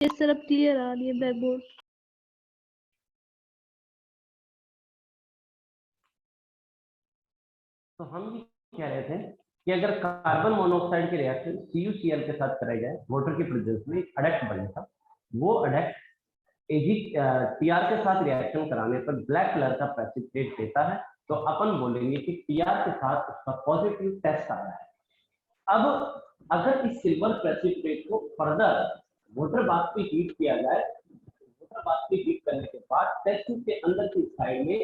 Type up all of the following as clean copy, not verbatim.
ये सर अब क्लियर आ रही है बैकबोर्ड। तो हम ये कह रहे थे कि अगर कार्बन मोनोऑक्साइड की रिएक्शन CuCl के साथ कराई जाए वाटर की प्रेजेंस में, अडेक्ट बनेगा। वो अडेक्ट TR के साथ रिएक्शन कराने पर ब्लैक कलर का प्रेसिपिटेट देता है। तो अपन बोलेंगे कि TR के साथ उसका पॉजिटिव टेस्ट आया है। अब अगर इस सिल्वर प्रेसिपिटेट को फर्दर वाटर बाथ में हीट किया जाए, वाटर बाथ में हीट करने के बाद टेस्ट ट्यूब के अंदर की साइड में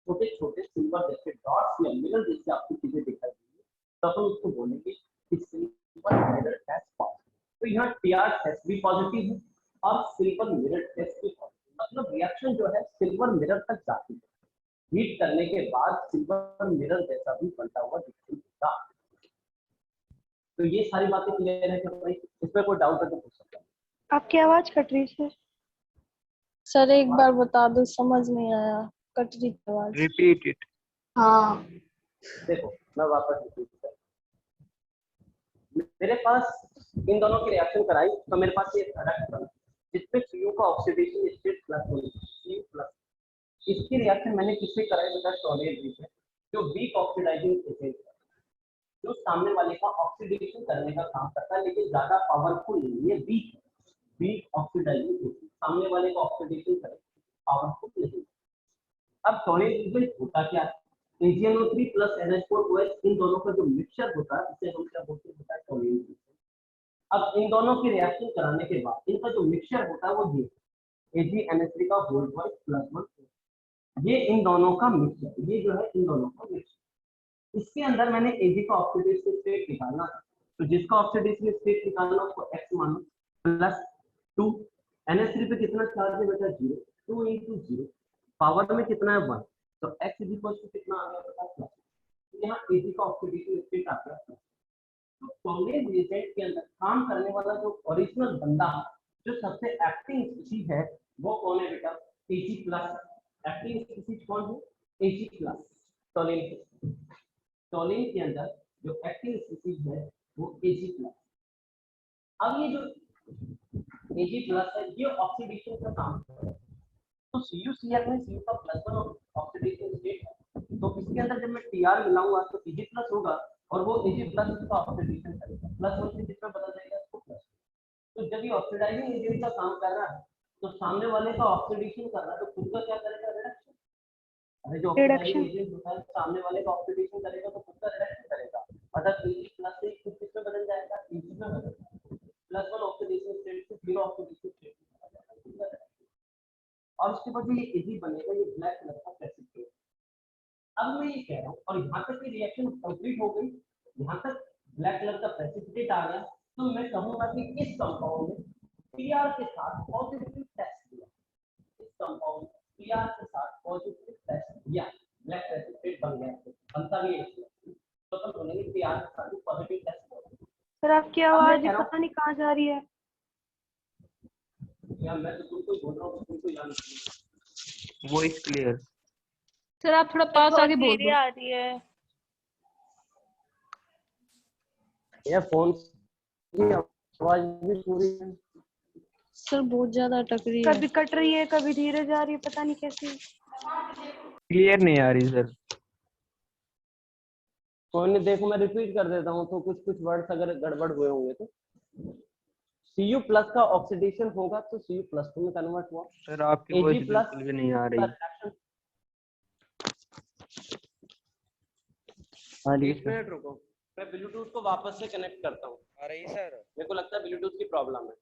छोटे छोटे सिल्वर जैसे डॉट्स या मिरर जैसे आपको चीजें दिखाई देंगी, तो अपन उसको बोलेंगे कि सिल्वर मिरर टेस्ट पॉजिटिव। तो यहाँ TR टेस्ट भी पॉजिटिव है और सिल्वर मिरर टेस्ट भी पॉजिटिव, मतलब रिएक्शन जो है सिल्वर मिरर तक जाती है। हीट करने के बाद सिल्वर मिरर जैसा भी बनता हुआ दिखाई देगा। तो ये सारी बातें क्लियर है क्या भाई? इसमें कोई डाउट है तो पूछ सकते हैं। आपकी आवाज कट रही है सर एक बार बता दो, समझ नहीं आया, कट रही थी आवाज। Repeat it. हाँ देखो मैं वापस रिपीट कर, मेरे पास इन दोनों की रिएक्शन कराई तो मेरे पास ये प्रोडक्ट बना जिसमें Cu का oxidation state plus Cu plus. इसकी रिएक्शन मैंने किससे कराई बेटा? टॉलेट भी है, जो वीक ऑक्सीडाइजिंग एजेंट है, जो सामने वाले का ऑक्सीडेशन करने का काम करता है, लेकिन ज्यादा पावरफुल नहीं है, वीक ऑक्सीडाइजिंग एजेंट, सामने वाले का ऑक्सीडेशन करे, पावरफुल नहीं। अब टॉलेट इवेंट होता क्या है? AgNO3 प्लस NH4OH इन दोनों का जो मिक्सचर होता है इसे हम क्या बोलते हैं? टॉलेट। अब इन दोनों की रिएक्शन कराने के बाद इनका जो मिक्सचर होता है वो ये AgNH3 का होल बॉय प्लस 1, ये इन दोनों का मिक्सचर, ये जो है इन दोनों का मिक्सचर। इसके अंदर मैंने Ag का ऑक्सीडेशन स्टेट निकालना है, तो जिसका ऑक्सीडेशन स्टेट निकालना उसको x मानो प्लस 2। NH3 पे कितना चार्ज है बेटा? 0। 2 × 0 पावर में कितना है? 1। तो x कितना आ गया बेटा? प्लस। यहाँ Ag का ऑक्सीडेशन स्टेट आ गया। तो टॉलेट रिएजेंट के अंदर काम करने वाला जो ओरिजिनल बंदा है, जो सबसे एक्टिंग स्पीशीज है, वो कौन है बेटा? Ag plus. एक्टिंग स्पीशीज कौन है? Ag plus. टॉलेट के अंदर जो एक्टिव स्पीशीज है वो Ag प्लस। अब ये जो Ag प्लस है ये ऑक्सीडेशन का काम करता है। तो CuCl में Cu का प्लस 1 ऑक्सीडेशन स्टेट है, तो इसके अंदर जब मैं TR मिलाऊंगा तो Ag प्लस होगा और वो Ag प्लस का ऑक्सीडेशन करेगा, प्लस 1 से कितना बदल जाएगा? इसको प्लस। तो जब ये ऑक्सीडाइजिंग एजेंट का काम कर रहा है तो सामने वाले का ऑक्सीडेशन कर रहा है, तो खुद का क्या करेगा? रिडक्शन। अरे जो ऑक्सीडाइजिंग एजेंट होता है सामने वाले का ऑक्सीडेशन करेगा तो खुद का रिडक्शन करेगा, अगर Ag प्लस से खुद किसमें बदल जाएगा? Ag में बदल जाएगा। प्लस 1 ऑक्सीडेशन स्टेट से 0 ऑक्सीडेशन स्टेट में आ जाएगा, और उसके बाद ये Ag बनेगा, ये ब्लैक कलर का प्रेसिपिटेट। अब मैं ये कह रहा हूँ और यहाँ तक की रिएक्शन कंप्लीट हो गई, यहाँ तक ब्लैक कलर का प्रेसिपिटेट आ गया, तो मैं कहूंगा कि इस कंपाउंड में TR के साथ पॉजिटिव टेस्ट दिया, इस कंपाउंड TR के साथ पॉजिटिव टेस्ट दिया, ब्लैक प्रेसिपिटेट बन गया, बनता भी है। तो हम बोलेंगे TR के साथ पॉजिटिव टेस्ट दिया। सर आपकी आवाज पता नहीं कहाँ जा रही है। यार मैं तो तुमको बोल रहा हूँ, तुमको जान नहीं। Voice clear. सर आप थोड़ा पास आके बोल दो। आ रही है। ये फोन की आवाज भी पूरी है। सर बहुत ज्यादा अटक रही है। कभी कट रही है, कभी धीरे जा रही है, पता नहीं कैसे। क्लियर नहीं आ रही सर। कोई नहीं, देखो मैं रिपीट कर देता हूँ, तो कुछ वर्ड्स अगर गड़बड़ हुए होंगे तो। Cu प्लस का ऑक्सीडेशन होगा तो Cu प्लस में कन्वर्ट हुआ। सर आपकी वॉइस बिल्कुल भी नहीं आ रही। हाँ जी एक मिनट रुको, मैं ब्लूटूथ को वापस से कनेक्ट करता हूँ। आ रही सर। मेरे को लगता है ब्लूटूथ की प्रॉब्लम है।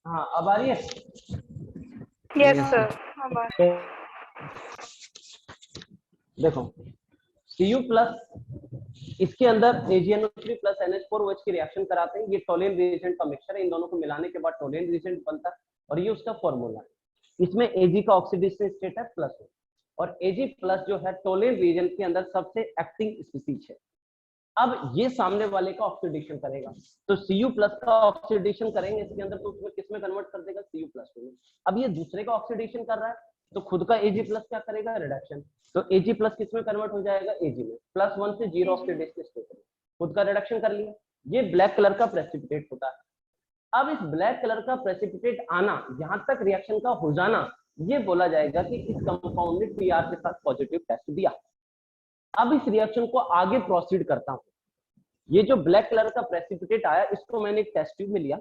हाँ अब आ रही है? Yes sir. अब आ रही है। देखो Cu प्लस इसके अंदर AgNO3 प्लस NH4OH की रिएक्शन कराते हैं। ये टोलेन रिएजेंट का मिक्सचर है, इन दोनों को मिलाने के बाद टोलेन रिएजेंट बनता है और ये उसका फॉर्मूला है। इसमें Ag का ऑक्सीडेशन स्टेट है प्लस और Ag प्लस जो है टोलेन रिएजेंट के अंदर सबसे एक्टिंग स्पीसीज है। अब ये सामने वाले का ऑक्सीडेशन करेगा, तो Cu प्लस का ऑक्सीडेशन करेंगे इसके अंदर, तो उसमें किसमें कन्वर्ट कर देगा, Cu प्लस में। अब ये दूसरे का ऑक्सीडेशन कर रहा है, तो खुद का Ag प्लस क्या करेगा, रिडक्शन, तो Ag प्लस किसमें कन्वर्ट हो जाएगा, Ag में, +1 से 0 ऑक्सीडेशन स्टेट में खुद का रिडक्शन कर लिया। ये ब्लैक कलर का प्रेसिपिटेट होता है। अब इस ब्लैक कलर का प्रेसिपिटेट आना, यहां तक रिएक्शन का हो जाना, ये बोला जाएगा कि इस कंपाउंड ने Pr के साथ पॉजिटिव टेस्ट दिया। अब इस रिएक्शन को आगे प्रोसीड करता हूं। ये जो ब्लैक कलर का प्रेसिपिटेट आया, इसको मैंने एक टेस्ट ट्यूब में लिया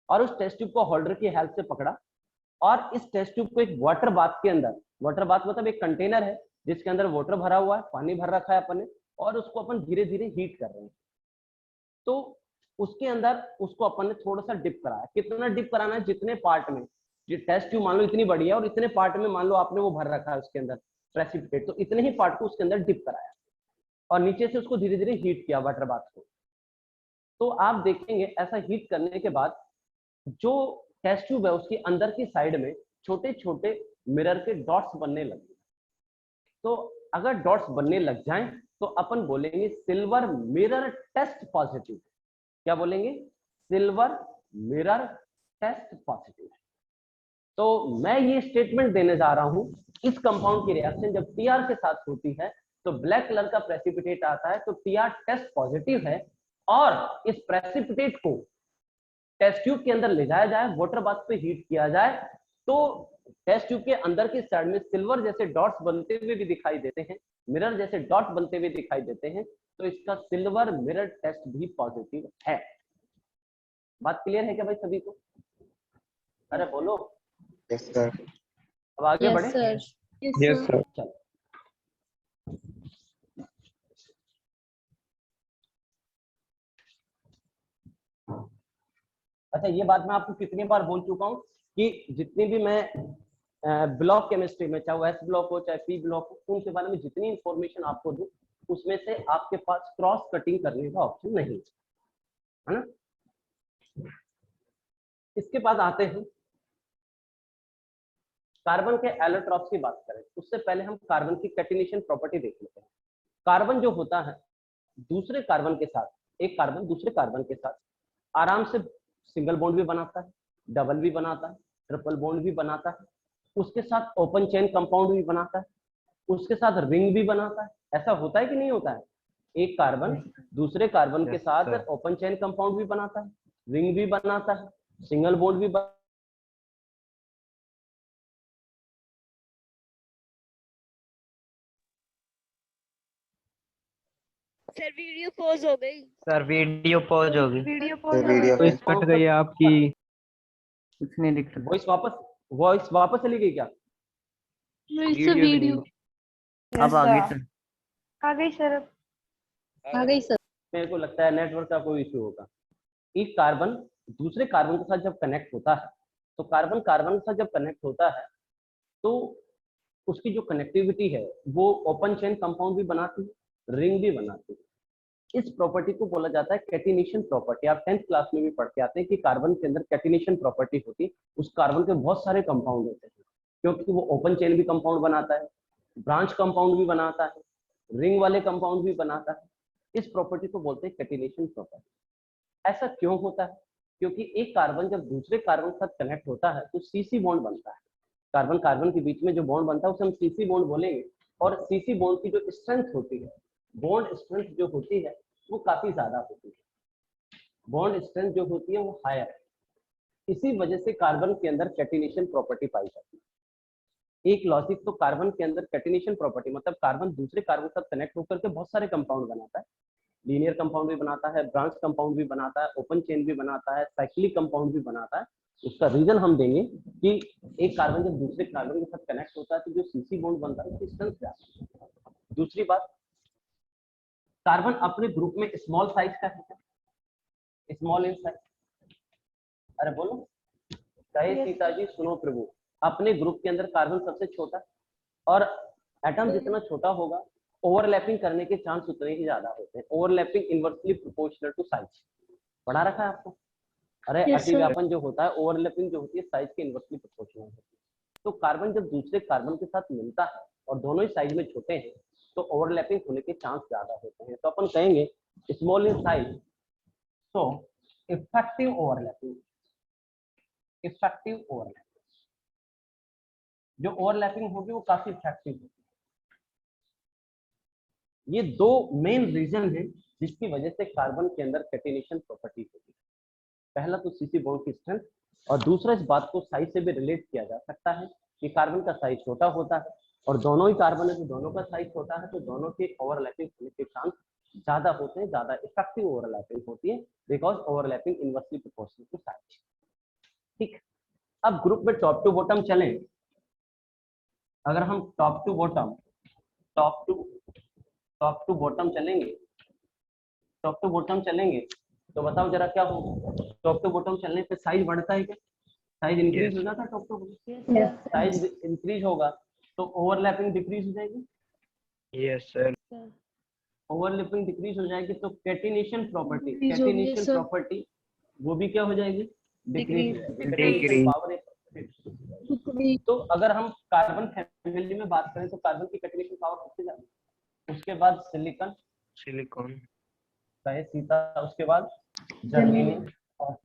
और उस टेस्ट ट्यूब को होल्डर की हेल्प से पकड़ा और इस टेस्ट ट्यूब को एक वाटर बाथ के अंदर, वाटर बाथ मतलब एक कंटेनर है जिसके अंदर वाटर भरा हुआ है, पानी भर रखा है अपन ने, और उसको अपन धीरे धीरे हीट कर रहे हैं। तो उसके अंदर उसको अपन ने थोड़ा सा डिप कराया। कितना डिप कराना है, जितने पार्ट में, ये टेस्ट ट्यूब मान लो इतनी बड़ी है और इतने पार्ट में मान लो आपने वो भर रखा है उसके अंदर प्रेसिपिटेट, तो इतने ही पार्ट को उसके अंदर डिप कराया और नीचे से उसको धीरे धीरे हीट किया वाटर बाथ को। तो आप देखेंगे ऐसा हीट करने के बाद जो टेस्ट ट्यूब है उसके अंदर की साइड में छोटे छोटे मिरर के डॉट्स बनने लगे। तो अगर डॉट्स बनने लग जाएं तो अपन बोलेंगे सिल्वर मिरर टेस्ट पॉजिटिव। क्या बोलेंगे, सिल्वर मिरर टेस्ट पॉजिटिव। तो मैं ये स्टेटमेंट देने जा रहा हूं, इस कंपाउंड की रिएक्शन जब Pr के साथ होती है तो ब्लैक कलर का प्रेसिपिटेट आता है, तो Pr टेस्ट पॉजिटिव है और इस प्रेसिपिटेट को टेस्ट ट्यूब के अंदर ले जाया जाए, वाटर बाथ पे हीट किया जाए, तो टेस्ट ट्यूब के अंदर की साइड में सिल्वर जैसे डॉट्स बनते हुए भी दिखाई देते हैं, मिरर जैसे डॉट बनते हुए दिखाई देते हैं, तो इसका सिल्वर मिरर टेस्ट भी पॉजिटिव है। बात क्लियर है क्या भाई सभी को? अरे बोलो। Yes sir. अब आगे बढ़े। Yes sir. चलो अच्छा, ये बात मैं आपको कितनी बार बोल चुका हूँ कि जितनी भी मैं ब्लॉक केमिस्ट्री में, चाहे वो एस ब्लॉक हो चाहे पी ब्लॉक हो, उनके बारे में जितनी इंफॉर्मेशन आपको दूं उसमें से आपके पास क्रॉस कटिंग करने का ऑप्शन नहीं है ना। इसके बाद आते हैं कार्बन के एलोट्रॉप्स की बात करें, उससे पहले हम कार्बन की कैटिनेशन प्रॉपर्टी देख लेते हैं। कार्बन जो होता है दूसरे कार्बन के साथ, एक कार्बन दूसरे कार्बन के साथ आराम से सिंगल बॉन्ड भी बनाता है, डबल भी बनाता है, ट्रिपल बॉन्ड भी बनाता है, उसके साथ ओपन चेन कंपाउंड भी बनाता है, उसके साथ रिंग भी बनाता है। ऐसा होता है कि नहीं होता है? एक कार्बन दूसरे कार्बन के साथ ओपन चेन कंपाउंड भी बनाता है, रिंग भी बनाता है, सिंगल बॉन्ड भी सर वीडियो पॉज हो गई। सर वीडियो पॉज हो गई। वीडियो वॉइस कट गई आपकी, कुछ नहीं दिख रहा। वॉइस वापस चली गई क्या? वीडियो अब आ गई सर। आ गई सर। आ गई सर। मेरे को लगता है नेटवर्क का कोई इश्यू होगा। एक कार्बन दूसरे कार्बन के साथ जब कनेक्ट होता है, तो कार्बन कार्बन के साथ जब कनेक्ट होता है तो उसकी जो कनेक्टिविटी है वो ओपन चेन कंपाउंड भी बनाती है, रिंग भी बनाती है। इस प्रॉपर्टी को बोला जाता है कैटिनेशन प्रॉपर्टी। आप 10th क्लास में भी पढ़ के आते हैं कि कार्बन के अंदर कैटिनेशन प्रॉपर्टी होती है। उस कार्बन के बहुत सारे कंपाउंड होते हैं, क्योंकि वो ओपन चेन भी कंपाउंड बनाता है, ब्रांच कंपाउंड भी बनाता है, रिंग वाले कंपाउंड भी बनाता है। इस प्रॉपर्टी को बोलते हैं कैटिनेशन प्रॉपर्टी। ऐसा क्यों होता है? क्योंकि एक कार्बन जब दूसरे कार्बन के साथ कनेक्ट होता है तो सीसी बॉन्ड बनता है। कार्बन कार्बन के बीच में जो बॉन्ड बनता है उसे हम सीसी बॉन्ड बोलेंगे। और सीसी बॉन्ड की जो स्ट्रेंथ होती है, बॉन्ड स्ट्रेंथ जो होती है वो काफी ज्यादा होती है। बॉन्ड स्ट्रेंथ जो होती है वो हायर है। इसी वजह से कार्बन के अंदर कैटिनेशन प्रॉपर्टी पाई जाती है। एक लॉजिक तो कार्बन के अंदर कैटिनेशन प्रॉपर्टी मतलब कार्बन दूसरे कार्बन के साथ कनेक्ट होकर के बहुत सारे कंपाउंड बनाता है। लीनियर कंपाउंड भी बनाता है, ब्रांच कंपाउंड भी बनाता है, ओपन चेन भी बनाता है, साइक्लिक कंपाउंड भी बनाता है। उसका रीजन हम देंगे कि एक कार्बन जब दूसरे कार्बन के साथ कनेक्ट होता है तो जो सीसी बॉन्ड बनता है उसकी स्ट्रेंथ क्या है। दूसरी बात, कार्बन अपने ग्रुप में स्मॉल साइज का है, स्मॉल इन साइज। अरे बोलो, कहे सीता जी सुनो प्रभु, अपने ग्रुप के अंदर कार्बन सबसे छोटा, और एटम जितना छोटा होगा ओवरलैपिंग करने के चांस उतने ही ज्यादा होते हैं। Overlapping inversely proportional to size, पढ़ा रखा है आपको। अरे अतिव्यापन जो होता है, ओवरलैपिंग जो होती है साइज के इनवर्सली प्रोपोर्शनल होती है। तो कार्बन जब दूसरे कार्बन के साथ मिलता है और दोनों ही साइज में छोटे हैं तो ओवरलैपिंग होने के चांस ज्यादा होते हैं। तो अपन कहेंगे small in size, so effective overlapping, effective overlapping, जो ओवरलैपिंग होगी वो काफी इफेक्टिव होगी। ये दो मेन रीजन है जिसकी वजह से कार्बन के अंदर कैटिनेशन प्रॉपर्टी होती है। पहला तो सीसी बॉन्ड की स्ट्रेंथ, और दूसरा इस बात को साइज से भी रिलेट किया जा सकता है कि कार्बन का साइज छोटा होता है और दोनों ही कार्बन है तो दोनों का साइज छोटा है, तो दोनों के ओवरलैपिंग होने के चांस ज्यादा होते हैं, ज्यादा इफेक्टिव ओवरलैपिंग होती है because overlapping inversely proportional to size. ठीक, अब ग्रुप में टॉप टू बॉटम चलें। अगर हम टॉप टू बॉटम चलेंगे, टॉप टू बॉटम चलेंगे तो बताओ जरा क्या हो। टॉप टू बॉटम चलने पे साइज बढ़ता है क्या? साइज इंक्रीज हो जाता है। Top to bottom size increase होगा तो ओवरलैपिंग डिक्रीज हो जाएगी। Yes sir. ओवरलैपिंग डिक्रीज हो जाएगी तो कैटिनेशन प्रॉपर्टी, Decrease होगी, कैटिनेशन sir. प्रॉपर्टी वो भी क्या हो जाएगी? डिक्रीज। Decrease. पावर। तो अगर हम कार्बन फैमिली में बात करें तो कार्बन की कैटिनेशन पावर सबसे ज्यादा, उसके बाद सिलिकॉन, कहे सीता, उसके बाद जर्मेनियम और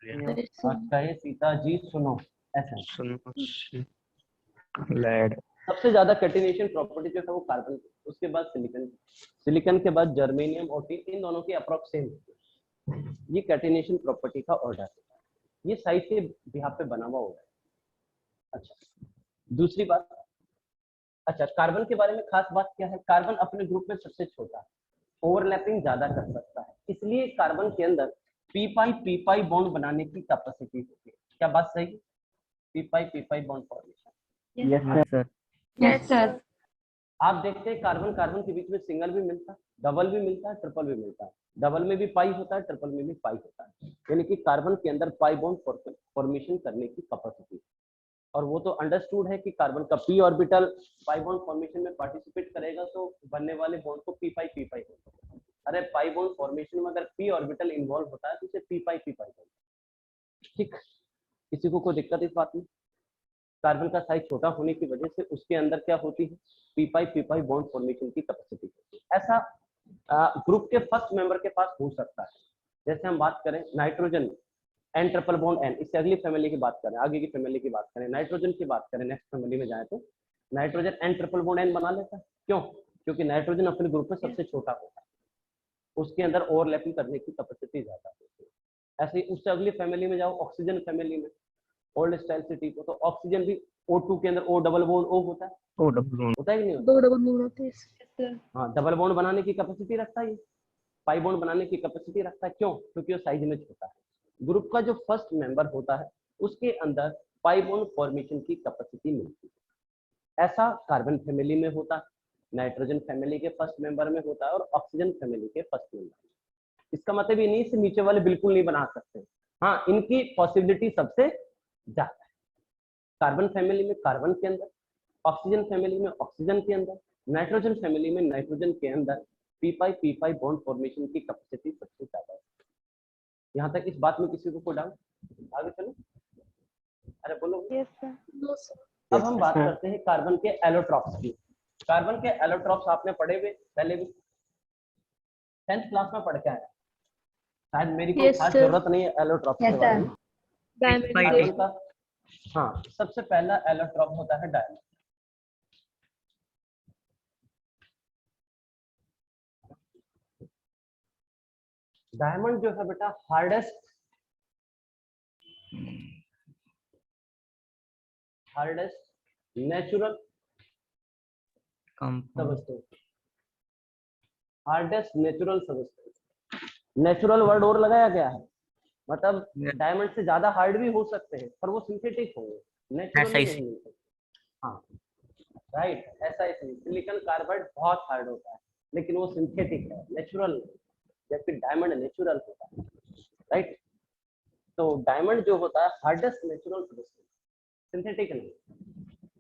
कहे सीता जी सुनो ऐसा। लेड सबसे ज्यादा कैटिनेशन प्रॉपर्टी जो है वो कार्बन, उसके बाद सिलिकॉन, सिलिकॉन के बाद जर्मेनियम और टिन, इन दोनों की अप्रोक्स सेम। ये कैटिनेशन प्रॉपर्टी का ऑर्डर है, ये साइज के बिहाफ पे बना हुआ ऑर्डर है। अच्छा, दूसरी बात, अच्छा कार्बन के बारे में खास बात क्या है? कार्बन अपने ग्रुप में सबसे छोटा है, ओवरलैपिंग ज्यादा कर सकता है, इसलिए कार्बन के अंदर पी पाई बॉन्ड बनाने की कैपेसिटी होती है। क्या बात सही? P pi bond formation. Yes sir. Yes sir. आप देखते हैं कार्बन कार्बन के बीच में सिंगल भी मिलता है, डबल भी मिलता है, ट्रिपल भी मिलता है। डबल में भी पाई होता है, ट्रिपल में भी पाई होता है, यानी कि कार्बन के अंदर पाई बॉन्ड फॉर्मेशन करने की कैपेसिटी। और वो तो अंडरस्टूड है कि कार्बन का P orbital pi bond formation में पार्टिसिपेट करेगा तो बनने वाले बॉन्ड को पी पाई होता है। अरे पाई बॉन्ड फॉर्मेशन में अगर पी ऑर्बिटल इन्वॉल्व होता है तो उसे पी पाई बोलते हैं। ठीक, किसी को कोई दिक्कत इस बात में? कार्बन का साइज छोटा होने की वजह से उसके अंदर क्या होती है? पी पाई बॉन्ड फॉर्मेशन की कैपेसिटी होती है। ऐसा ग्रुप के फर्स्ट मेंबर के पास हो सकता है। जैसे हम बात करें nitrogen N triple bond N, इससे अगली फैमिली की बात करें, आगे की फैमिली की बात करें, नाइट्रोजन की बात करें, नेक्स्ट फैमिली में जाए तो nitrogen N triple bond N बना लेता है। क्यों? क्योंकि नाइट्रोजन अपने ग्रुप में सबसे छोटा होता है, उसके अंदर ओवरलैपिंग करने की कैपेसिटी ज्यादा होती है। ऐसे ही उससे अगली फैमिली में जाओ, ऑक्सीजन फैमिली में, ओल्ड स्टाइल सिटी को, तो ऑक्सीजन भी O2 के अंदर O डबल बॉन्ड O होता है, होता है कि नहीं होता? 2 डबल बॉन्ड होते हैं। हाँ, डबल बॉन्ड बनाने की कैपेसिटी रखता है, पाई बॉन्ड बनाने की कैपेसिटी रखता है। क्यों? क्योंकि वो साइज में छोटा है। ग्रुप का जो फर्स्ट मेंबर होता है उसके अंदर पाई बॉन्ड फॉर्मेशन की कैपेसिटी मिलती है। ऐसा कार्बन फैमिली में होता है, नाइट्रोजन फैमिली के फर्स्ट मेंबर में होता है और ऑक्सीजन फैमिली के फर्स्ट मेंबर में। इसका मतलब ये नहीं से नीचे वाले बिल्कुल नहीं बना सकते, हाँ इनकी पॉसिबिलिटी सबसे ज्यादा है। कार्बन फैमिली में कार्बन के अंदर, ऑक्सीजन फैमिली में ऑक्सीजन के अंदर, नाइट्रोजन फैमिली में नाइट्रोजन के अंदर पी पाई बॉन्ड फॉर्मेशन की कैपेसिटी सबसे ज्यादा है। यहाँ तक इस बात में किसी को कोई डाउट? आगे चलो, अरे बोलो। Yes sir. No sir. अब हम बात करते हैं कार्बन के एलोट्रॉप्स की। कार्बन के एलोट्रॉप्स आपने पढ़े हुए पहले भी 10th क्लास में पढ़ के आए, शायद मेरी कोई खास जरूरत नहीं है एलोट्रॉप्स के बारे में। कार्बन का हाँ सबसे पहला एलोट्रॉप होता है डायमंड। डायमंड जो है बेटा hardest natural substance, hardest natural substance. Natural word और लगाया गया है, मतलब डायमंड से ज्यादा हार्ड भी हो सकते हैं पर वो सिंथेटिक होंगे, नेचुरल नहीं होंगे। हाँ राइट, ऐसा इसलिए सिलिकॉन कार्बाइड बहुत हार्ड होता है लेकिन वो सिंथेटिक है, नेचुरल नहीं, जबकि डायमंड नेचुरल होता है। राइट, तो डायमंड जो होता है हार्डेस्ट नेचुरल सबस्टेंस, सिंथेटिक नहीं।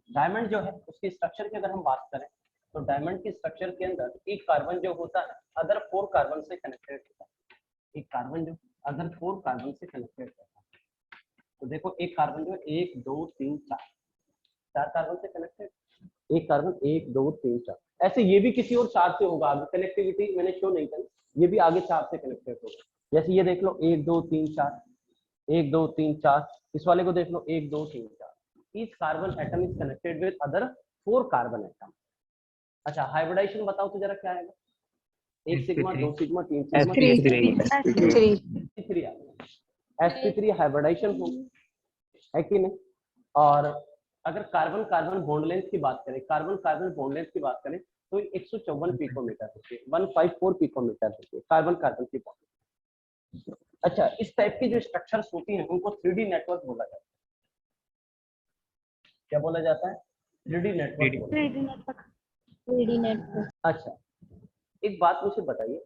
डायमंड जो है उसकी स्ट्रक्चर की अगर हम बात करें तो डायमंड की स्ट्रक्चर के अंदर एक कार्बन जो होता है अदर 4 कार्बन से कनेक्टेड होता है। एक कार्बन जो अदर 4 कार्बन से कनेक्टेड होता है। तो देखो एक कार्बन जो 1 2 3 4 कार्बन से कनेक्टेड, एक कार्बन 1 2 3 4, ऐसे ये भी किसी और 4 से होगा। आगे कनेक्टिविटी मैंने शो नहीं करी, ये भी आगे 4 से कनेक्टेड होगा। जैसे ये देख लो 1 2 3 4, 1 2 3 4, इस वाले को देख लो 1 2 3 4। Each carbon atom is connected with other 4 carbon atom. अच्छा हाइब्रिडाइजेशन बताओ तो जरा क्या आएगा? 1 sigma 2 sigma 3 sigma sp3 sp3 hybridisation हो है कि नहीं? और अगर कार्बन कार्बन बॉन्ड लेंथ की बात करें, कार्बन कार्बन बॉन्ड लेंथ की बात करें तो 154 पिकोमीटर होती है, 154 पिकोमीटर होती है कार्बन कार्बन की बॉन्ड। अच्छा इस टाइप की जो स्ट्रक्चर्स होती हैं उनको 3D नेटवर्क बोला जाता है। क्या बोला जाता है? 3D network. 3D network. अच्छा एक बात मुझे बताइए,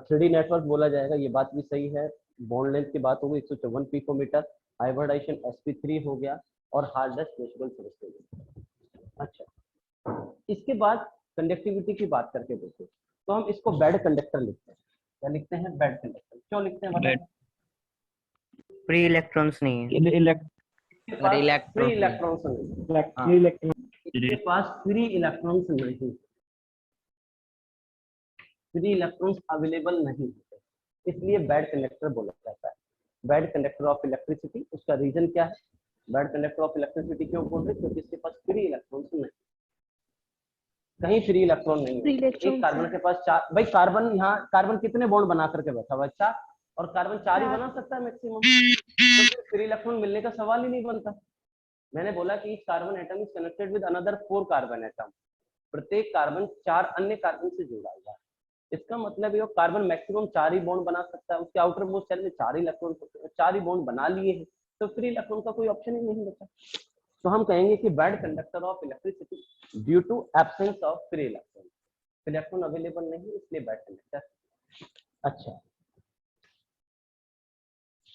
3D नेटवर्क बोला जाएगा, ये बात भी सही है। बॉन्ड लेंथ की बात होगी 154 पिकोमीटर, हाइब्रिडाइजेशन sp3 हो गया और हार्डेस्ट नेचुरल सोल्यूशन। अच्छा इसके बाद कंडक्टिविटी की बात करके देखो तो हम इसको बेड कंडक्टर लिखते हैं। क्या लिखते हैं? Bad conductor. क्यों लिखते हैं बताओ? फ्री इलेक्ट्रॉन्स नहीं है, फ्री इलेक्ट्रॉन्स इसके पास फ्री इलेक्ट्रॉन्स नहीं, फ्री इलेक्ट्रॉन्स अवेलेबल नहीं होते, इसलिए बेड कंडक्टर बोला जाता है। Bed conductor of electricity. उसका रीजन क्या है? बेड कंडक्टर ऑफ इलेक्ट्रिसिटी क्यों बोल रहे? क्योंकि इसके पास फ्री इलेक्ट्रॉन्स नहीं, कहीं फ्री इलेक्ट्रॉन नहीं है। एक कार्बन के पास 4, भाई कार्बन यहाँ कार्बन कितने बॉन्ड बना करके बैठा हुआ है? 4, और कार्बन 4 ही बना सकता है मैक्सिमम, तो फ्री इलेक्ट्रॉन मिलने का सवाल ही नहीं बनता। मैंने बोला कि इस carbon atom is connected with another 4 carbon atom, प्रत्येक कार्बन 4 अन्य कार्बन से जुड़ा हुआ है। इसका मतलब ये कार्बन मैक्सिमम 4 ही बॉन्ड बना सकता है, उसके आउटर मोस्ट शेल में 4 इलेक्ट्रॉन होते हैं, 4 ही बॉन्ड बना लिए हैं, तो फ्री इलेक्ट्रॉन का कोई ऑप्शन ही नहीं बचा। तो हम कहेंगे कि bad conductor of electricity due to absence of free electron, electron available नहीं इसलिए बेड कंडक्टर। अच्छा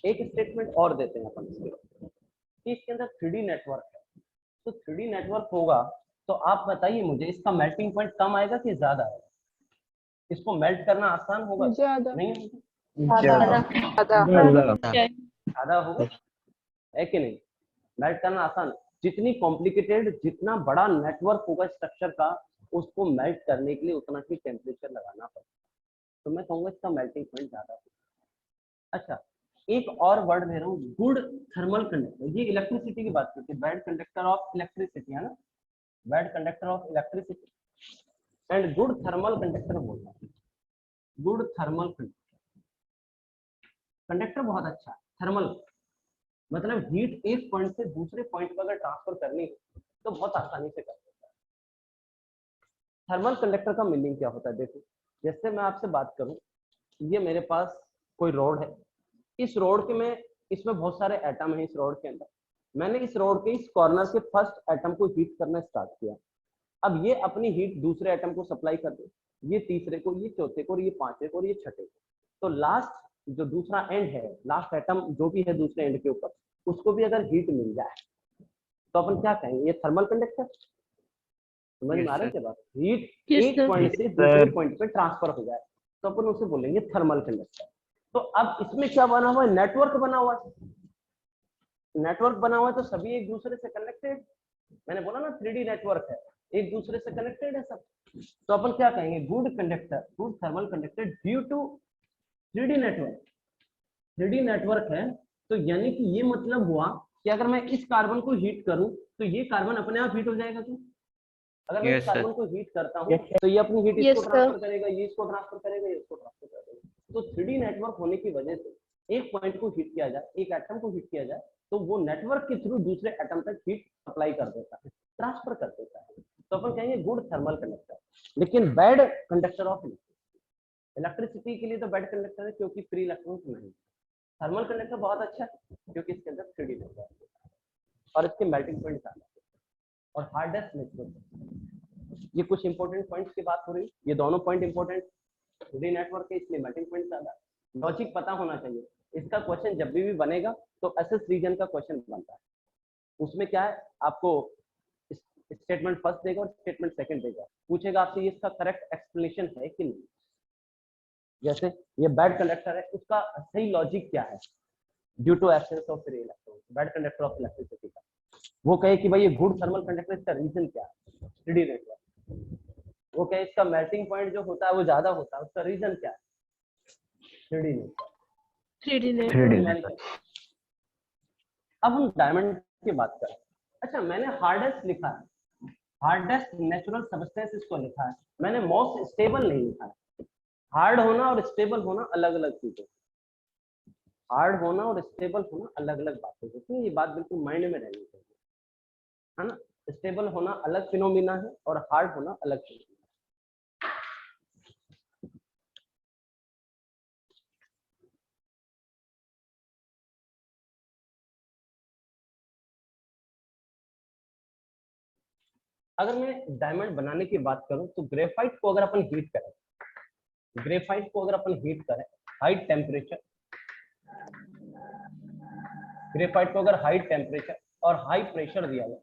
एक स्टेटमेंट और देते हैं अपन कि इसके अंदर 3D नेटवर्क है, तो 3D नेटवर्क होगा तो आप बताइए मुझे इसका मेल्टिंग पॉइंट कम आएगा कि ज्यादा आएगा? इसको मेल्ट करना आसान होगा? नहीं ज्यादा होगा, है कि नहीं? मेल्ट करना आसान, जितनी कॉम्प्लिकेटेड जितना बड़ा नेटवर्क होगा स्ट्रक्चर का उसको मेल्ट करने के लिए उतना ही टेम्परेचर लगाना पड़ेगा, तो मैं कहूंगा इसका मेल्टिंग पॉइंट ज्यादा होगा। अच्छा एक और वर्ड दे रहा हूँ, गुड थर्मल कंडक्टर। ये इलेक्ट्रिसिटी की बात करते हैं, बेड कंडक्टर ऑफ इलेक्ट्रिसिटी है ना, bed conductor of electricity and good thermal conductor बोलना है। गुड थर्मल कंडक्टर, कंडक्टर बहुत अच्छा है। थर्मल मतलब हीट एक पॉइंट से दूसरे पॉइंट पर अगर ट्रांसफर करनी है तो बहुत आसानी से कर सकता है। थर्मल कंडक्टर का मीनिंग क्या होता है? देखो जैसे मैं आपसे बात करूं, ये मेरे पास कोई रोड है, इस रोड के में इसमें बहुत सारे एटम हैं, इस रोड के अंदर मैंने इस रोड के इस कॉर्नर के फर्स्ट एटम को हीट करना स्टार्ट किया। अब ये अपनी हीट दूसरे एटम को सप्लाई कर दे, ये तीसरे को, ये चौथे को, ये पांचवे को और ये छठे को, तो लास्ट जो दूसरा एंड है, लास्ट एटम जो भी है दूसरे एंड के ऊपर, उसको भी अगर हीट मिल जाए तो अपन क्या कहेंगे? ये थर्मल कंडक्टर। समझ में आ रहा है क्या बात? हीट एक पॉइंट से दूसरे पॉइंट पे ट्रांसफर हो जाए तो अपन उसे बोलेंगे थर्मल कंडक्टर। तो अब इसमें क्या बना हुआ है? नेटवर्क बना हुआ है। नेटवर्क बना हुआ है तो सभी एक दूसरे से कनेक्टेड, मैंने बोला ना 3D नेटवर्क है, एक दूसरे से कनेक्टेड है सब। तो अपन क्या कहेंगे? Good conductor, good thermal conductor due to 3D network. 3D network है तो यानी कि ये मतलब हुआ कि अगर मैं इस कार्बन को हीट करूं तो ये कार्बन अपने आप हीट हो जाएगा क्यों? अगर मैं इस कार्बन को हीट करता हूं तो ये अपनी हीट इसको ट्रांसफर करेगा, ये इसको ट्रांसफर करेगा, ये इसको ट्रांसफर करेगा। तो 3D नेटवर्क होने की वजह से एक पॉइंट को हीट किया जाए, एक एटम को हीट किया जाए तो वो नेटवर्क के थ्रू दूसरे एटम तक हीट अप्लाई कर देता है, ट्रांसफर कर देता है। तो अपन कहेंगे गुड थर्मल कंडक्टर। लेकिन बैड कंडक्टर ऑफ इलेक्ट्रिसिटी के लिए तो बैड कंडक्टर है क्योंकि फ्री इलेक्ट्रॉन्स नहीं। थर्मल कंडक्टर बहुत अच्छा है क्योंकि इसके अंदर 3D नेटवर्क है और इसके मेल्टिंग पॉइंट ज्यादा है और हार्डेस्ट नेटवर्क। ये कुछ इंपॉर्टेंट पॉइंट्स की बात हो रही है, ये दोनों पॉइंट इंपॉर्टेंट। 3D नेटवर्क है इसलिए मेल्टिंग पॉइंट ज्यादा। लॉजिक पता होना चाहिए, इसका क्वेश्चन जब भी बनेगा तो एसएस रीजन का क्वेश्चन बनता है। उसमें क्या है, आपको स्टेटमेंट फर्स्ट देगा और स्टेटमेंट सेकंड देगा, पूछेगा आपसे ये इसका करेक्ट एक्सप्लेनेशन है कि नहीं। जैसे ये बैड कंडक्टर है, उसका सही लॉजिक क्या है, due to absence of free electron, bad conductor of electricity का। वो कहे कि भाई ये गुड थर्मल कंडक्टर, इसका रीजन क्या है, स्टडी नेटवर्क। वो कहे इसका मेल्टिंग पॉइंट जो होता है वो ज्यादा होता है, उसका रीजन क्या है, 3D नेटवर्क। 3D network. अब हम डायमंड की बात करें। अच्छा, मैंने हार्डेस्ट लिखा है, हार्डेस्ट नेचुरल सब्सटेंस इसको लिखा है, मैंने मोस्ट स्टेबल नहीं लिखा है। हार्ड होना और स्टेबल होना अलग अलग चीजें, हार्ड होना और स्टेबल होना अलग अलग बातें होती हैं। ये बात बिल्कुल माइंड में रहनी चाहिए, है ना। स्टेबल होना अलग फिनोमिना है और हार्ड होना अलग फिनोमिना। अगर मैं डायमंड बनाने की बात करूं तो ग्रेफाइट को अगर अपन हीट करें, ग्रेफाइट को अगर अपन हीट करें हाई टेम्परेचर, ग्रेफाइट को अगर हाई टेम्परेचर और हाई प्रेशर दिया जाए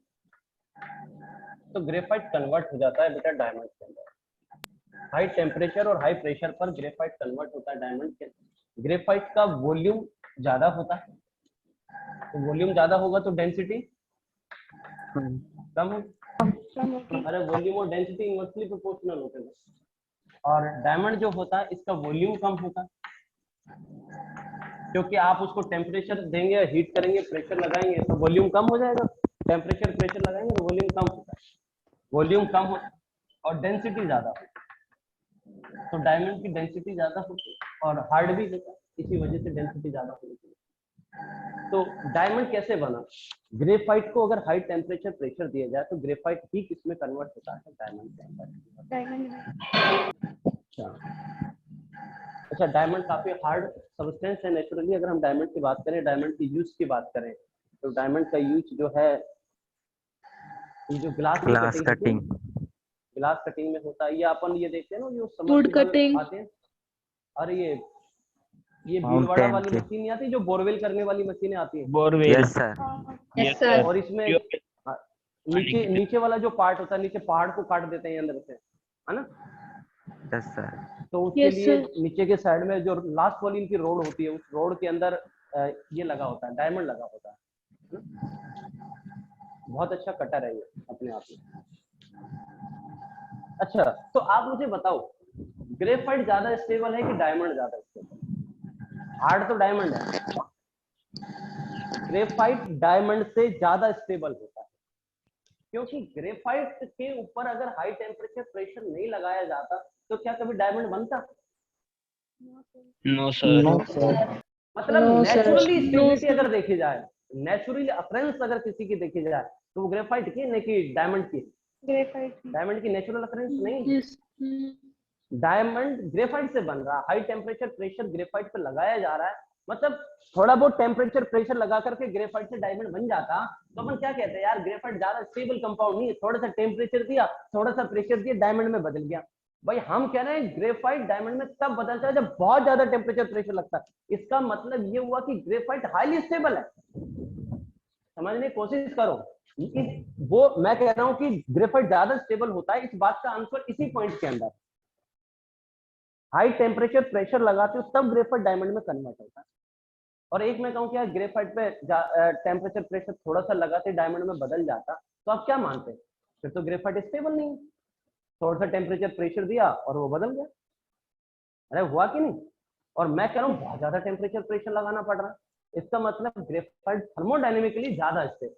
तो ग्रेफाइट कन्वर्ट हो जाता है बेटा डायमंड के अंदर। हाई टेम्परेचर और हाई प्रेशर पर ग्रेफाइट कन्वर्ट होता है डायमंड के अंदर। ग्रेफाइट का वॉल्यूम ज्यादा होता है, तो वॉल्यूम ज्यादा होगा तो डेंसिटी कम होगी। अरे वॉल्यूम और डेंसिटी इनवर्सली प्रोपोर्शनल होते हैं, और डायमंड जो होता है इसका वॉल्यूम कम होता है, क्योंकि आप उसको टेम्परेचर देंगे, हीट करेंगे, प्रेशर लगाएंगे तो वॉल्यूम कम हो जाएगा। टेम्परेचर प्रेशर लगाएंगे तो वॉल्यूम कम होता है, वॉल्यूम कम होता है और डेंसिटी ज्यादा होती है। तो डायमंड की डेंसिटी ज्यादा होती है और हार्ड भी होता है, इसी वजह से डेंसिटी ज्यादा होती है। तो डायमंड कैसे बना, ग्रेफाइट को अगर हाई टेम्परेचर प्रेशर दिया जाए तो ग्रेफाइट ही किसमें कन्वर्ट होता है, डायमंड के अंदर। अच्छा, डायमंड काफी हार्ड सब्सटेंस है नेचुरली। अगर हम डायमंड की बात करें, डायमंड की यूज की बात करें तो डायमंड का यूज जो है, ये जो ग्लास कटिंग में होता है, ये अपन ये देखते हैं ना, जो समर्सिबल आते हैं। अरे ये भीलवाड़ा वाली मशीन नहीं आती जो बोरवेल करने वाली मशीनें आती है, बोरवेल। Yes sir. और इसमें नीचे वाला जो पार्ट होता है, नीचे पहाड़ को काट देते हैं अंदर से, है ना। Yes sir. तो उसके लिए नीचे के साइड में जो लास्ट वाली इनकी रोड होती है, उस रोड के अंदर ये लगा होता है, डायमंड लगा होता है ना? बहुत अच्छा कटर है ये अपने आप में। अच्छा, तो आप मुझे बताओ, ग्रेफाइट ज्यादा स्टेबल है कि डायमंड ज्यादा स्टेबल? हार्ड तो डायमंड है, ग्रेफाइट डायमंड से ज्यादा स्टेबल होता है, क्योंकि ग्रेफाइट के ऊपर अगर हाई टेम्परेचर प्रेशर नहीं लगाया जाता तो क्या कभी डायमंड बनता? No sir. मतलब नेचुरली स्टेबिलिटी अगर देखी जाए, नेचुरली अकरेंस अगर किसी की देखी जाए तो वो ग्रेफाइट की नहीं कि डायमंड की? डायमंड की नेचुरल अकरेंस नहीं, डायमंड ग्रेफाइट से बन रहा है। हाई टेम्परेचर प्रेशर ग्रेफाइट पे लगाया जा रहा है, मतलब थोड़ा बहुत टेम्परेचर प्रेशर लगा करके ग्रेफाइट से डायमंड बन जाता तो अपन क्या कहते हैं, यार ग्रेफाइट ज्यादा स्टेबल कंपाउंड नहीं है, थोड़ा सा टेम्परेचर दिया, थोड़ा सा प्रेशर दिया, डायमंड में बदल गया। भाई हम कह रहे हैं ग्रेफाइट डायमंड में तब बदलता है जब बहुत ज्यादा टेम्परेचर प्रेशर लगता है। इसका मतलब ये हुआ कि ग्रेफाइट हाईली स्टेबल है। समझने की कोशिश करो, वो मैं कह रहा हूं कि ग्रेफाइट ज्यादा स्टेबल होता है, इस बात का आंसर इसी पॉइंट के अंदर। हाई टेम्परेचर प्रेशर लगाते हो तब ग्रेफाइट डायमंड में कन्वर्ट होता है। और एक मैं कहूँ कि ग्रेफाइट पे टेम्परेचर प्रेशर थोड़ा सा लगाते डायमंड में बदल जाता, तो आप क्या मानते हैं, फिर तो ग्रेफाइट स्टेबल नहीं है। थोड़ा सा टेम्परेचर प्रेशर दिया और वो बदल गया। अरे हुआ कि नहीं? और मैं कह रहा हूँ बहुत ज्यादा टेम्परेचर प्रेशर लगाना पड़ रहा है, इसका मतलब ग्रेफाइट थर्मोडायनेमिकली ज्यादा स्टेबल,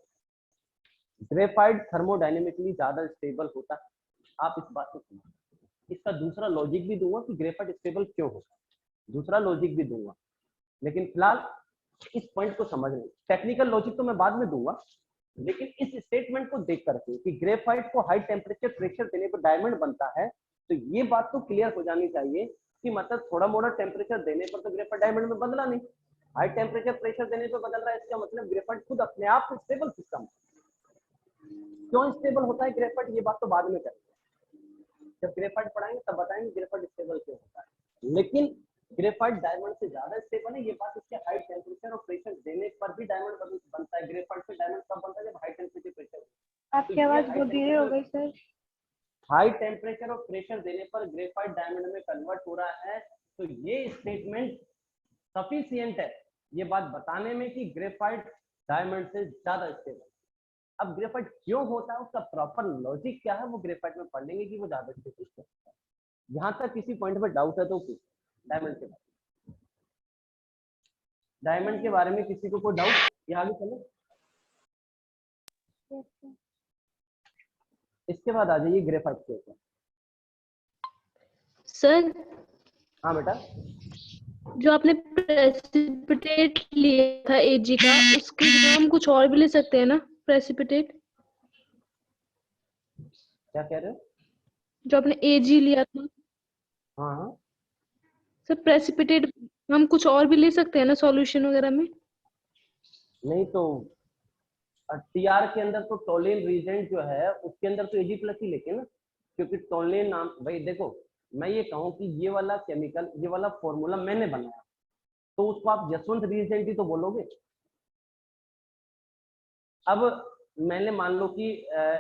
ग्रेफाइट थर्मोडायनेमिकली ज्यादा स्टेबल होता है। आप इस बात को समझो। इसका दूसरा लॉजिक भी दूंगा कि ग्रेफाइट स्टेबल क्यों होता है, दूसरा लॉजिक भी दूंगा, लेकिन फिलहाल इस पॉइंट को समझ लें। टेक्निकल लॉजिक तो मैं बाद में दूंगा, लेकिन इस स्टेटमेंट को देख करके कि ग्रेफाइट को हाई टेम्परेचर प्रेशर देने पर डायमंड बनता है, तो ये बात तो क्लियर हो जानी चाहिए कि मतलब थोड़ा मोड़ा टेम्परेचर देने पर तो ग्रेफाइट डायमंड में बदला नहीं, हाई टेम्परेचर प्रेशर देने पर बदल रहा है। इसका मतलब ग्रेफाइट खुद अपने आप स्टेबल सिस्टम। क्यों स्टेबल होता है ग्रेफाइट, ये बात तो बाद में करेंगे, जब ग्रेफाइट पढ़ाएंगे तब बताएंगे ग्रेफाइट स्टेबल क्यों होता है। लेकिन ग्रेफाइट डायमंड से ज्यादा स्टेबल है, ये बात इसके हाई टेम्परेचर और प्रेशर देने पर भी डायमंड बनता है। ग्रेफाइट से डायमंड कब बनता है, जब हाई टेम्परेचर प्रेशर। आपकी आवाज बहुत धीरे हो गई सर। हाई टेम्परेचर और प्रेशर देने पर ग्रेफाइट डायमंड में कन्वर्ट हो रहा है। तो ये स्टेटमेंट सफिशिएंट है ये बात बताने में कि ग्रेफाइट डायमंड से ज्यादा स्टेबल। अब ग्रेफाइट क्यों होता है उसका प्रॉपर लॉजिक क्या है वो ग्रेफाइट में पढ़ लेंगे कि वो ज्यादा स्टेबल है। यहाँ तक किसी पॉइंट पर डाउट है तो डायमंड के बारे में, डायमंड के बारे में किसी को कोई डाउट? ये आगे चलो। इसके बाद आ जाइए ग्रेफाइट के ऊपर। सर हाँ बेटा, जो आपने प्रेसिपिटेट लिया था एजी का, उसके जगह हम कुछ और भी ले सकते हैं ना? प्रेसिपिटेट क्या कह रहे हो? जो आपने एजी लिया था। हाँ हाँ, सर प्रेसिपिटेट हम कुछ और भी ले सकते हैं ना सॉल्यूशन वगैरह में? नहीं तो टीआर के अंदर तो टोलिन रीजेंट जो है उसके अंदर तो एजी प्लस ही लेके ना, क्योंकि टोलिन नाम भाई देखो, मैं ये कहूँ कि ये वाला केमिकल ये वाला फॉर्मूला मैंने बनाया तो उसको आप जसवंत रीजेंट ही तो बोलोगे। अब मैंने मान लो कि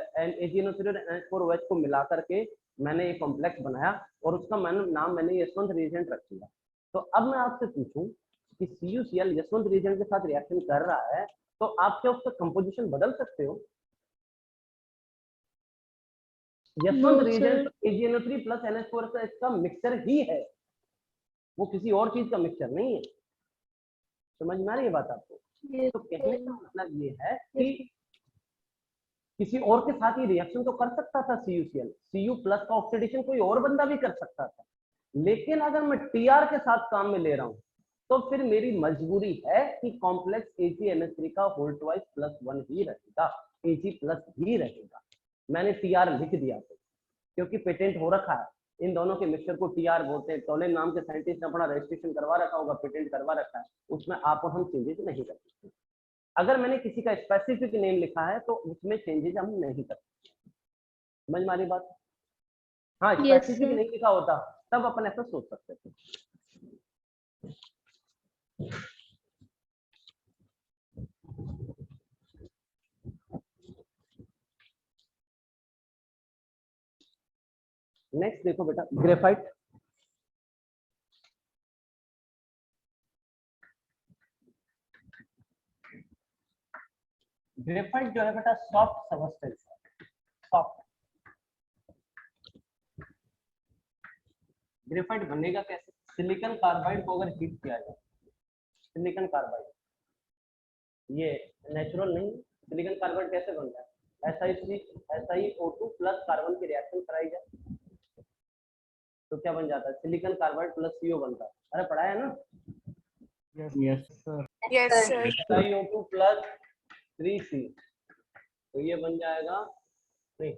AgNO3 और NH4OH को मिला करके मैंने एक कॉम्प्लेक्स बनाया और उसका मैंने यशवंत रीजेंट रख दिया। तो अब मैं आपसे पूछूं कि CuCl यशवंत रीजेंट के साथ रिएक्शन कर रहा है तो आप क्या उसका कंपोजिशन बदल सकते हो? Yashwant reagent AgNO3 plus NH4 का इसका मिक्सचर ही है, वो किसी और चीज का मिक्सचर नहीं है। समझ में आ रही है बात आपको? तो कहने का मतलब ये है कि किसी और के साथ ही रिएक्शन तो कर सकता था CuCl, Cu प्लस का ऑक्सीडेशन कोई और बंदा भी कर सकता था, लेकिन अगर मैं Tr के साथ काम में ले रहा हूं तो फिर मेरी मजबूरी है कि कॉम्प्लेक्स AgNH3 का होल ट्वाइस +1 ही रहेगा, Ag प्लस ही रहेगा। मैंने Tr लिख दिया तो क्योंकि पेटेंट हो रखा है, इन दोनों के मिक्सचर को Tr बोलते हैं। टोलेन नाम के साइंटिस्ट ने अपना रजिस्ट्रेशन करवा रखा होगा, पेटेंट करवा रखा है, उसमें आप और हम चेंजेस नहीं कर सकते। अगर मैंने किसी का स्पेसिफिक नेम लिखा है तो उसमें चेंजेस हम नहीं कर सकते। समझ में आ रही बात? हाँ, स्पेसिफिक नहीं लिखा होता तब अपन ऐसा सोच सकते थे। नेक्स्ट देखो बेटा, ग्रेफाइट। ग्रेफाइट जो है बेटा सॉफ्ट सबस्टेंस है, सॉफ्ट। ग्रेफाइट बनेगा कैसे? सिलिकॉन कार्बाइड को अगर हीट किया जाए, सिलिकॉन कार्बाइड ये नेचुरल नहीं, सिलिकॉन कार्बाइड कैसे बनता है? SiO2 प्लस कार्बन की रिएक्शन कराई जाए तो क्या बन जाता है? सिलिकॉन कार्बाइड प्लस CO बनता है। अरे पढ़ा है ना? Yes sir. Yes sir. SiO2 plus 3C तो ये बन जाएगा नहीं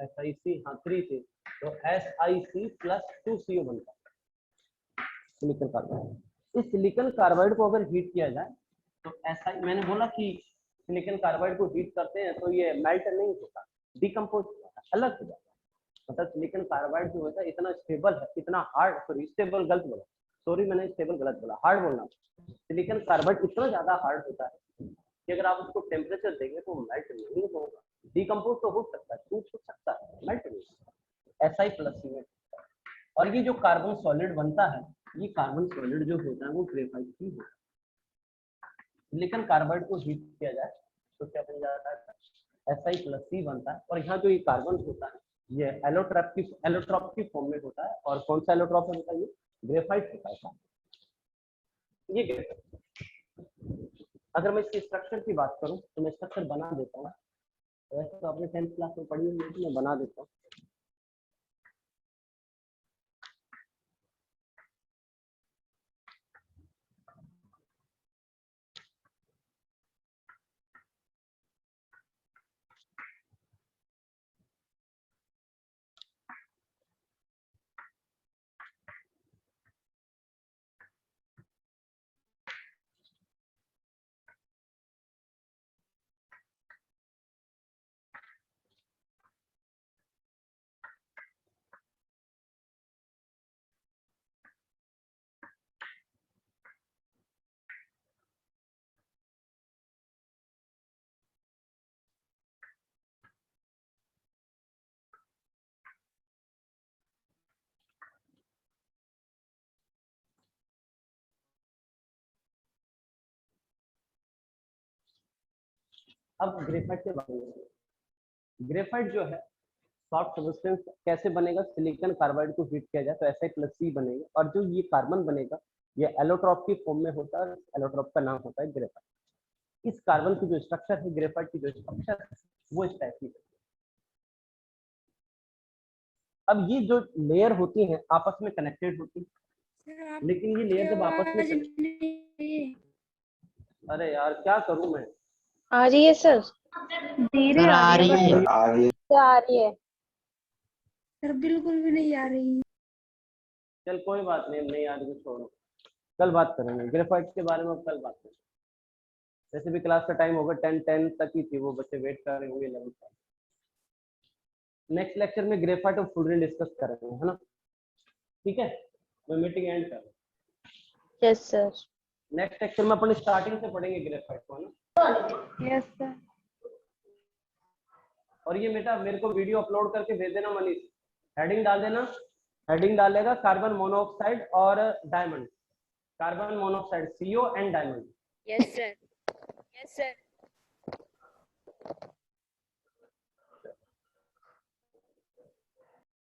SiC, हाँ 3C तो SiC प्लस 2CO बनता है सिलिकॉन कार्बाइड। इस सिलिकॉन कार्बाइड को अगर हीट किया जाए तो ऐसा, मैंने बोला कि सिलिकॉन कार्बाइड को हीट करते हैं तो ये मेल्ट नहीं होता, डिकम्पोज होता है, अलग हो जाता है। मतलब सिलिकॉन कार्बाइड जो होता है इतना स्टेबल है, इतना हार्ड, सॉरी स्टेबल गलत बोला, सॉरी मैंने स्टेबल गलत बोला, हार्ड बोलना। सिलिकॉन कार्बाइड इतना ज्यादा हार्ड होता है कि अगर आप उसको टेम्परेचर देंगे तो मेल्ट नहीं होगा, डिकम्पोज तो हो सकता है, टूट सकता है, मेल्ट नहीं होगा। Si प्लस में। और ये जो कार्बन सॉलिड बनता है, ये कार्बन सॉलिड जो होता है वो ग्रेफाइट ही होता है। सिलिकॉन कार्बाइड को हीट किया जाए तो क्या बन जाता है? Si प्लस C बनता है। और यहाँ जो ये कार्बन होता है ये एलोट्रॉप की फॉर्म में होता है। और कौन सा एलोट्रॉप होता है? ये ग्रेफाइट होता है। ये ग्रेफाइट। अगर मैं इसकी स्ट्रक्चर की बात करूं तो मैं स्ट्रक्चर बना देता हूँ, वैसे तो आपने 10th क्लास में पढ़ी हुई, मैं बना देता हूँ। अब ग्रेफाइट के बारे में, ग्रेफाइट जो है सॉफ्ट सब्सटेंस कैसे बनेगा, सिलिकॉन कार्बाइड को हीट किया जाए तो Fi+C बनेगा, और जो ये कार्बन बनेगा ये एलोट्रॉप की फॉर्म में होता है, एलोट्रॉप का नाम होता है ग्रेफाइट। इस कार्बन की जो स्ट्रक्चर है, ग्रेफाइट की जो स्ट्रक्चर है वो इस टाइप की। अब ये जो लेयर होती हैं आपस में कनेक्टेड होती है, लेकिन ये लेयर जब आपस में अरे यार क्या करूं मैं, आ रही है सर? धीरे आ रही है क्या आ रही है? सर, बिल्कुल भी नहीं आ रही। चल कोई बात नहीं, नहीं आज भी छोड़ो, कल बात करेंगे ग्रेफाइट के बारे में, कल बात करेंगे। वैसे भी क्लास का टाइम होगा 10 तक ही थी, वो बच्चे वेट कर रहे होंगे 11 तक। नेक्स्ट लेक्चर में ग्रेफाइट और फ्लोरीन डिस्कस करेंगे, है ना? ठीक है, मैं मीटिंग एंड कर। Yes sir. नेक्स्ट लेक्चर में अपन स्टार्टिंग से पढ़ेंगे ग्रेफाइट को, है ना? Yes sir. और ये बेटा मेरे को वीडियो अपलोड करके भेज देना मनीष, हेडिंग डाल देना, हेडिंग डालेगा कार्बन मोनोऑक्साइड और diamond, carbon monoxide CO and diamond. Yes, sir. Yes, sir.